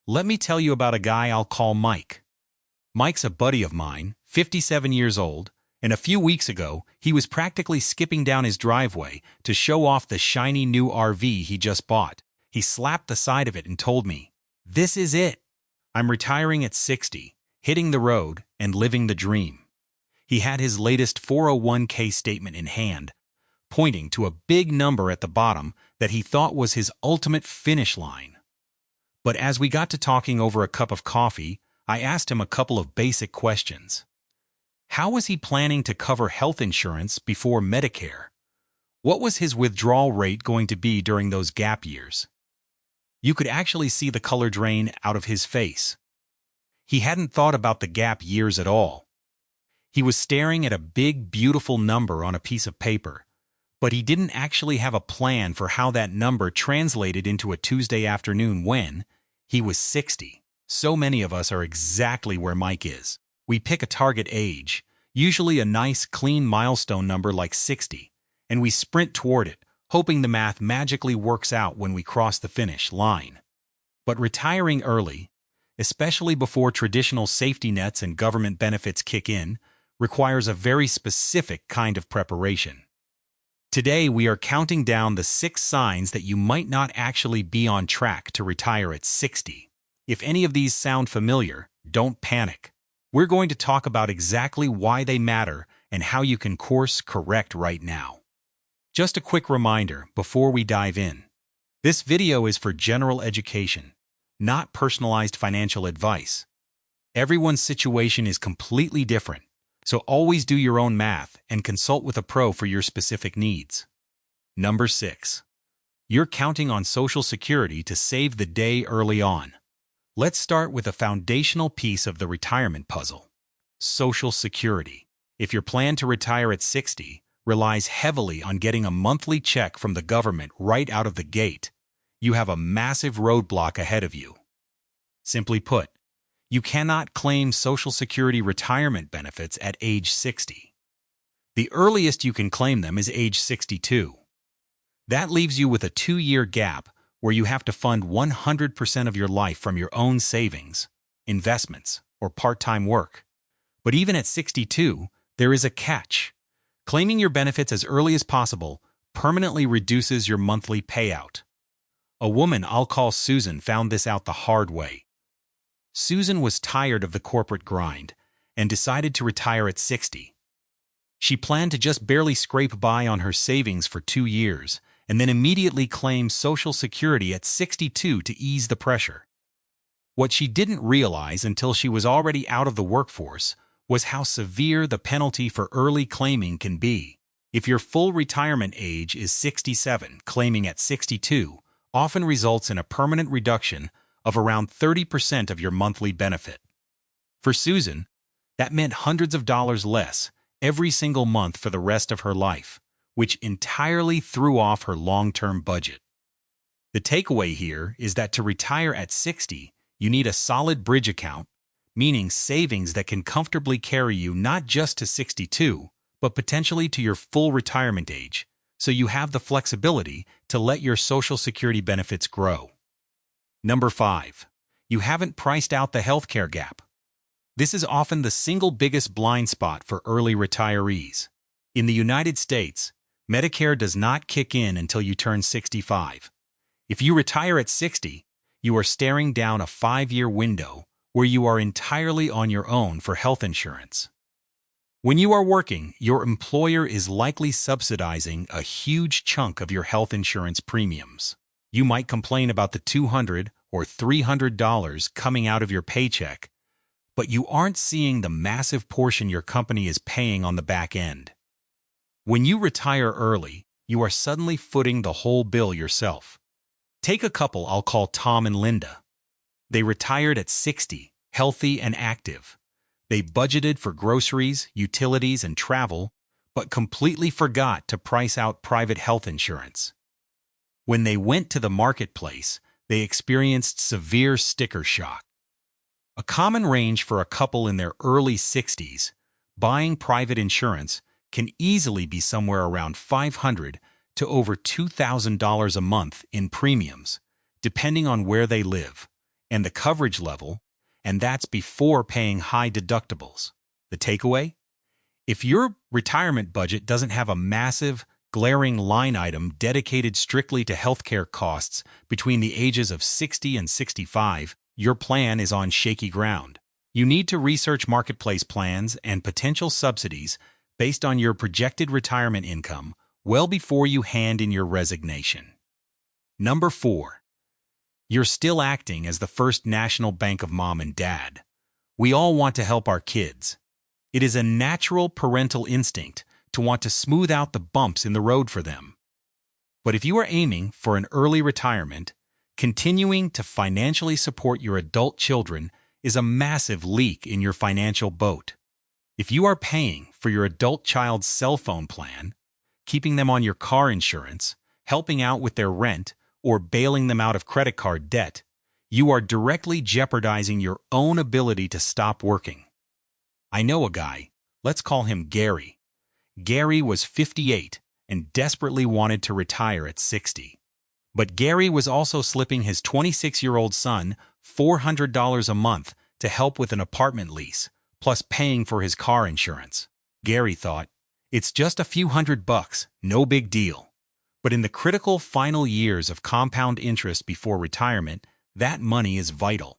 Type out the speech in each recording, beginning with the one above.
Let me tell you about a guy I'll call Mike. Mike's a buddy of mine, 57 years old, and a few weeks ago, he was practically skipping down his driveway to show off the shiny new RV he just bought. He slapped the side of it and told me, "This is it. I'm retiring at 60, hitting the road, and living the dream." He had his latest 401k statement in hand, pointing to a big number at the bottom that he thought was his ultimate finish line. But as we got to talking over a cup of coffee, I asked him a couple of basic questions. How was he planning to cover health insurance before Medicare? What was his withdrawal rate going to be during those gap years? You could actually see the color drain out of his face. He hadn't thought about the gap years at all. He was staring at a big, beautiful number on a piece of paper, but he didn't actually have a plan for how that number translated into a Tuesday afternoon when he was 60. So many of us are exactly where Mike is. We pick a target age, usually a nice, clean milestone number like 60, and we sprint toward it, hoping the math magically works out when we cross the finish line. But retiring early, especially before traditional safety nets and government benefits kick in, requires a very specific kind of preparation. Today, we are counting down the 6 signs that you might not actually be on track to retire at 60. If any of these sound familiar, don't panic. We're going to talk about exactly why they matter and how you can course correct right now. Just a quick reminder before we dive in. This video is for general education, not personalized financial advice. Everyone's situation is completely different, so always do your own math and consult with a pro for your specific needs. Number 6. You're counting on Social Security to save the day early on. Let's start with a foundational piece of the retirement puzzle: Social Security. If your plan to retire at 60 relies heavily on getting a monthly check from the government right out of the gate, you have a massive roadblock ahead of you. Simply put, you cannot claim Social Security retirement benefits at age 60. The earliest you can claim them is age 62. That leaves you with a 2-year gap where you have to fund 100% of your life from your own savings, investments, or part-time work. But even at 62, there is a catch. Claiming your benefits as early as possible permanently reduces your monthly payout. A woman I'll call Susan found this out the hard way. Susan was tired of the corporate grind and decided to retire at 60. She planned to just barely scrape by on her savings for 2 years and then immediately claim Social Security at 62 to ease the pressure. What she didn't realize until she was already out of the workforce was how severe the penalty for early claiming can be. If your full retirement age is 67, claiming at 62 often results in a permanent reduction of around 30% of your monthly benefit. For Susan, that meant hundreds of dollars less every single month for the rest of her life, which entirely threw off her long-term budget. The takeaway here is that to retire at 60, you need a solid bridge account, meaning savings that can comfortably carry you not just to 62, but potentially to your full retirement age, so you have the flexibility to let your Social Security benefits grow. Number 5. You haven't priced out the healthcare gap. This is often the single biggest blind spot for early retirees. In the United States, Medicare does not kick in until you turn 65. If you retire at 60, you are staring down a 5-year window where you are entirely on your own for health insurance. When you are working, your employer is likely subsidizing a huge chunk of your health insurance premiums. You might complain about the $200 or $300 coming out of your paycheck, but you aren't seeing the massive portion your company is paying on the back end. When you retire early, you are suddenly footing the whole bill yourself. Take a couple I'll call Tom and Linda. They retired at 60, healthy and active. They budgeted for groceries, utilities, and travel, but completely forgot to price out private health insurance. When they went to the marketplace, they experienced severe sticker shock. A common range for a couple in their early 60s, buying private insurance can easily be somewhere around $500 to over $2,000 a month in premiums, depending on where they live and the coverage level, and that's before paying high deductibles. The takeaway? If your retirement budget doesn't have a massive, glaring line item dedicated strictly to healthcare costs between the ages of 60 and 65, your plan is on shaky ground. You need to research marketplace plans and potential subsidies based on your projected retirement income well before you hand in your resignation. Number 4. You're still acting as the first national bank of mom and dad. We all want to help our kids. It is a natural parental instinct to want to smooth out the bumps in the road for them. But if you are aiming for an early retirement, continuing to financially support your adult children is a massive leak in your financial boat. If you are paying for your adult child's cell phone plan, keeping them on your car insurance, helping out with their rent, or bailing them out of credit card debt, you are directly jeopardizing your own ability to stop working. I know a guy, let's call him Gary. Gary was 58 and desperately wanted to retire at 60. But Gary was also slipping his 26-year-old son $400 a month to help with an apartment lease, plus paying for his car insurance. Gary thought, it's just a few $100, no big deal. But in the critical final years of compound interest before retirement, that money is vital.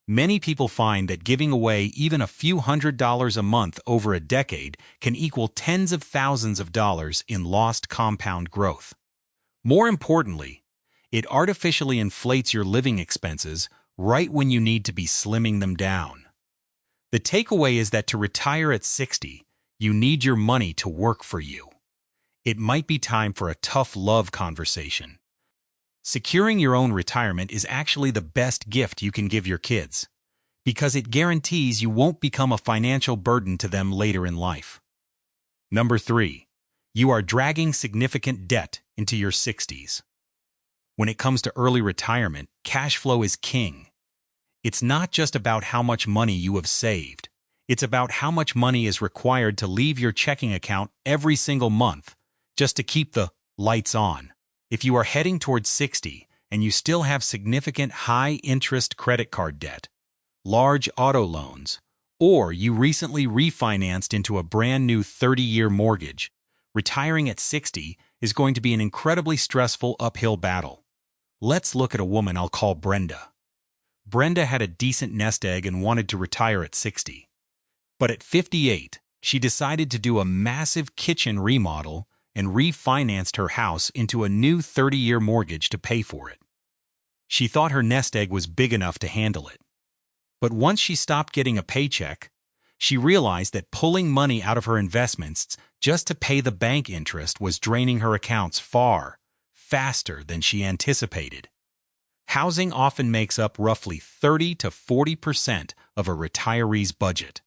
Many people find that giving away even a few $100s a month over a decade can equal tens of thousands of dollars in lost compound growth. More importantly, it artificially inflates your living expenses right when you need to be slimming them down. The takeaway is that to retire at 60, you need your money to work for you. It might be time for a tough love conversation. Securing your own retirement is actually the best gift you can give your kids, because it guarantees you won't become a financial burden to them later in life. Number 3. You are dragging significant debt into your 60s. When it comes to early retirement, cash flow is king. It's not just about how much money you have saved. It's about how much money is required to leave your checking account every single month just to keep the lights on. If you are heading towards 60 and you still have significant high-interest credit card debt, large auto loans, or you recently refinanced into a brand new 30-year mortgage, retiring at 60 is going to be an incredibly stressful uphill battle. Let's look at a woman I'll call Brenda. Brenda had a decent nest egg and wanted to retire at 60. But at 58, she decided to do a massive kitchen remodel and refinanced her house into a new 30-year mortgage to pay for it. She thought her nest egg was big enough to handle it. But once she stopped getting a paycheck, she realized that pulling money out of her investments just to pay the bank interest was draining her accounts far faster than she anticipated. Housing often makes up roughly 30 to 40% of a retiree's budget.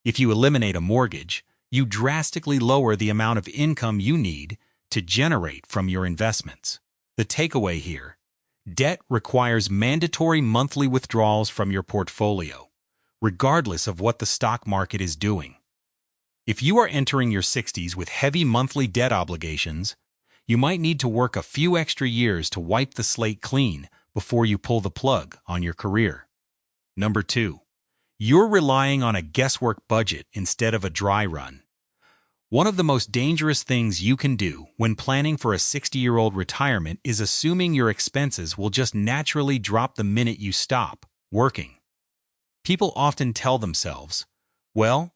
If you eliminate a mortgage, you drastically lower the amount of income you need to generate from your investments. The takeaway here: debt requires mandatory monthly withdrawals from your portfolio, regardless of what the stock market is doing. If you are entering your 60s with heavy monthly debt obligations, you might need to work a few extra years to wipe the slate clean before you pull the plug on your career. Number 2. You're relying on a guesswork budget instead of a dry run. One of the most dangerous things you can do when planning for a 60-year-old retirement is assuming your expenses will just naturally drop the minute you stop working. People often tell themselves, well,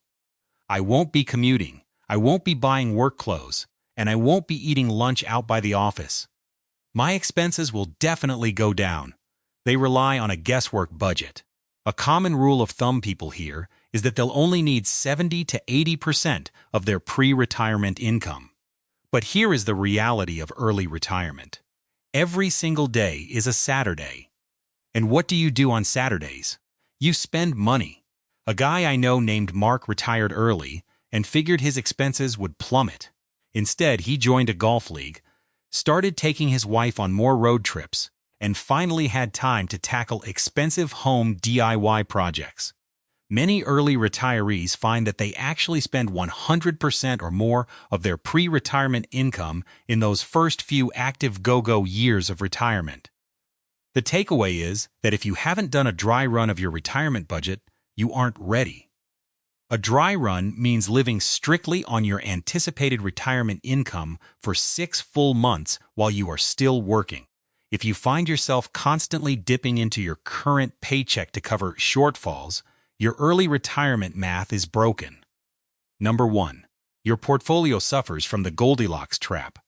I won't be commuting, I won't be buying work clothes, and I won't be eating lunch out by the office. My expenses will definitely go down. They rely on a guesswork budget. A common rule of thumb people here is that they'll only need 70 to 80% of their pre-retirement income. But here is the reality of early retirement. Every single day is a Saturday. And what do you do on Saturdays? You spend money. A guy I know named Mark retired early and figured his expenses would plummet. Instead, he joined a golf league, started taking his wife on more road trips, and finally had time to tackle expensive home DIY projects. Many early retirees find that they actually spend 100% or more of their pre-retirement income in those first few active go-go years of retirement. The takeaway is that if you haven't done a dry run of your retirement budget, you aren't ready. A dry run means living strictly on your anticipated retirement income for 6 full months while you are still working. If you find yourself constantly dipping into your current paycheck to cover shortfalls, your early retirement math is broken. Number 1. Your portfolio suffers from the Goldilocks trap.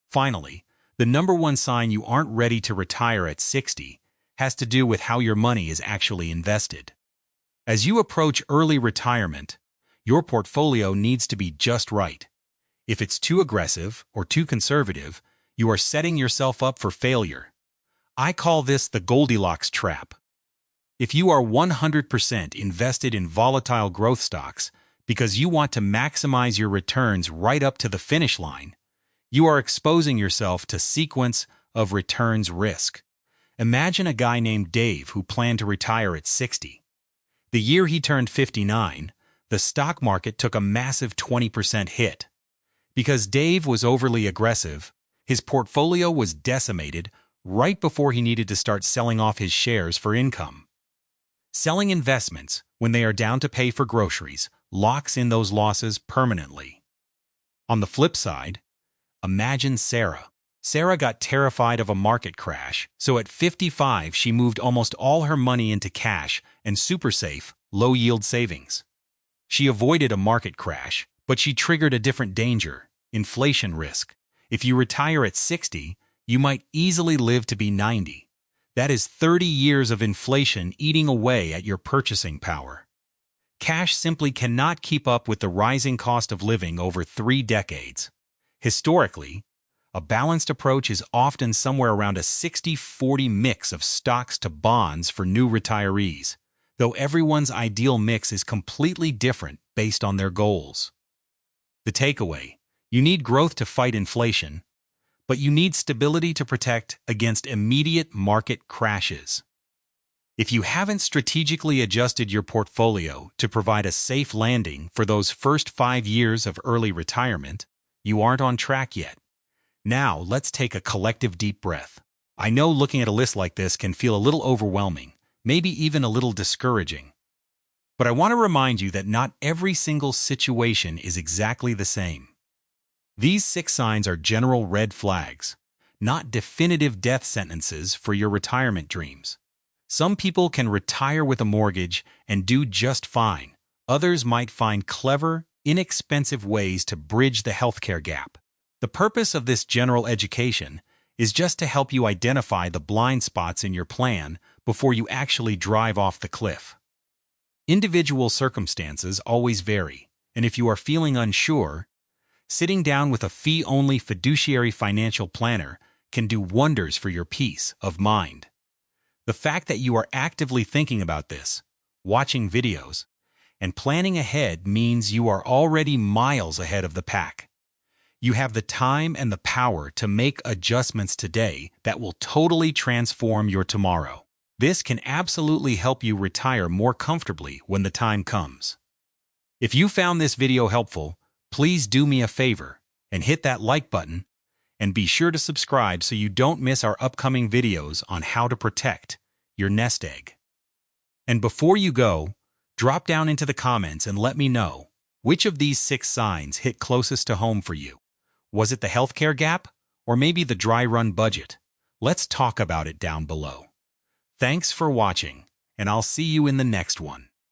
Finally, the number one sign you aren't ready to retire at 60 has to do with how your money is actually invested. As you approach early retirement, your portfolio needs to be just right. If it's too aggressive or too conservative, you are setting yourself up for failure. I call this the Goldilocks trap. If you are 100% invested in volatile growth stocks because you want to maximize your returns right up to the finish line, you are exposing yourself to sequence of returns risk. Imagine a guy named Dave who planned to retire at 60. The year he turned 59, the stock market took a massive 20% hit. Because Dave was overly aggressive, his portfolio was decimated right before he needed to start selling off his shares for income. Selling investments, when they are down to pay for groceries, locks in those losses permanently. On the flip side, imagine Sarah. Sarah got terrified of a market crash, so at 55 she moved almost all her money into cash and super safe, low-yield savings. She avoided a market crash, but she triggered a different danger: inflation risk. If you retire at 60, you might easily live to be 90. That is 30 years of inflation eating away at your purchasing power. Cash simply cannot keep up with the rising cost of living over 3 decades. Historically, a balanced approach is often somewhere around a 60-40 mix of stocks to bonds for new retirees, though everyone's ideal mix is completely different based on their goals. The takeaway: you need growth to fight inflation, but you need stability to protect against immediate market crashes. If you haven't strategically adjusted your portfolio to provide a safe landing for those first 5 years of early retirement, you aren't on track yet. Now, let's take a collective deep breath. I know looking at a list like this can feel a little overwhelming, maybe even a little discouraging. But I want to remind you that not every single situation is exactly the same. These 6 signs are general red flags, not definitive death sentences for your retirement dreams. Some people can retire with a mortgage and do just fine. Others might find clever, inexpensive ways to bridge the healthcare gap. The purpose of this general education is just to help you identify the blind spots in your plan before you actually drive off the cliff. Individual circumstances always vary, and if you are feeling unsure, sitting down with a fee-only fiduciary financial planner can do wonders for your peace of mind. The fact that you are actively thinking about this, watching videos, and planning ahead means you are already miles ahead of the pack. You have the time and the power to make adjustments today that will totally transform your tomorrow. This can absolutely help you retire more comfortably when the time comes. If you found this video helpful, please do me a favor and hit that like button, and be sure to subscribe so you don't miss our upcoming videos on how to protect your nest egg. And before you go, drop down into the comments and let me know which of these 6 signs hit closest to home for you. Was it the healthcare gap, or maybe the dry run budget? Let's talk about it down below. Thanks for watching, and I'll see you in the next one.